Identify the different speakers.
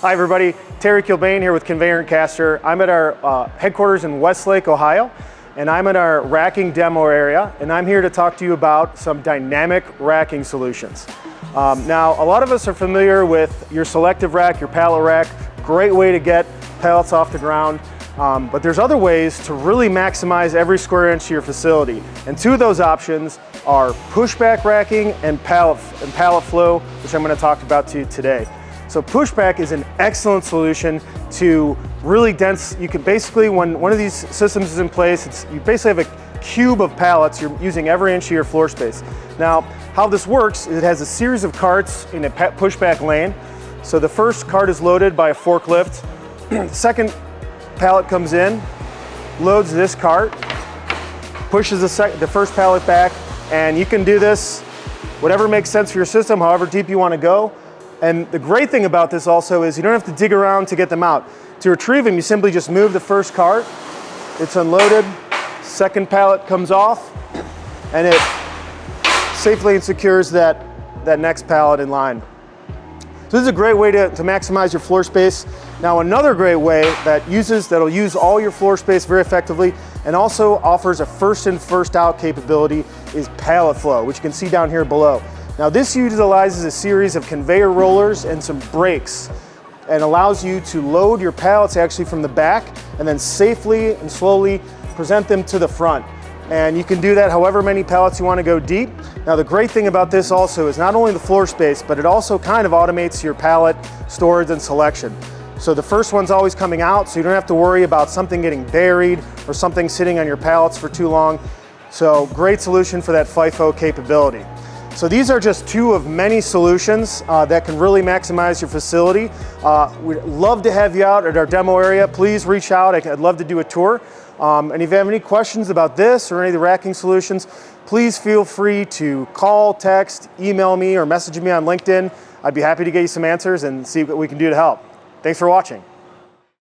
Speaker 1: Hi everybody, Terry Kilbane here with Conveyor and Caster. I'm at our headquarters in Westlake, Ohio, and I'm in our racking demo area, and I'm here to talk to you about some dynamic racking solutions. Now, a lot of us are familiar with your selective rack, your pallet rack, great way to get pallets off the ground, but there's other ways to really maximize every square inch of your facility. And two of those options are pushback racking and pallet flow, which I'm going to talk about to you today. So pushback is an excellent solution to really dense. You can basically, when one of these systems is in place, you basically have a cube of pallets. You're using every inch of your floor space. Now, how this works is it has a series of carts in a pushback lane. So the first cart is loaded by a forklift. The second pallet comes in, loads this cart, pushes the first pallet back, and you can do this whatever makes sense for your system, however deep you want to go. And the great thing about this also is you don't have to dig around to get them out. To retrieve them, you simply just move the first cart, it's unloaded, second pallet comes off, and it safely secures that next pallet in line. So this is a great way to maximize your floor space. Now another great way that'll use all your floor space very effectively and also offers a first in, first out capability is pallet flow, which you can see down here below. Now this utilizes a series of conveyor rollers and some brakes and allows you to load your pallets actually from the back and then safely and slowly present them to the front. And you can do that however many pallets you want to go deep. Now the great thing about this also is not only the floor space, but it also kind of automates your pallet storage and selection. So the first one's always coming out, so you don't have to worry about something getting buried or something sitting on your pallets for too long. So great solution for that FIFO capability. So these are just two of many solutions that can really maximize your facility. We'd love to have you out at our demo area. Please reach out, I'd love to do a tour. And if you have any questions about this or any of the racking solutions, please feel free to call, text, email me, or message me on LinkedIn. I'd be happy to get you some answers and see what we can do to help. Thanks for watching.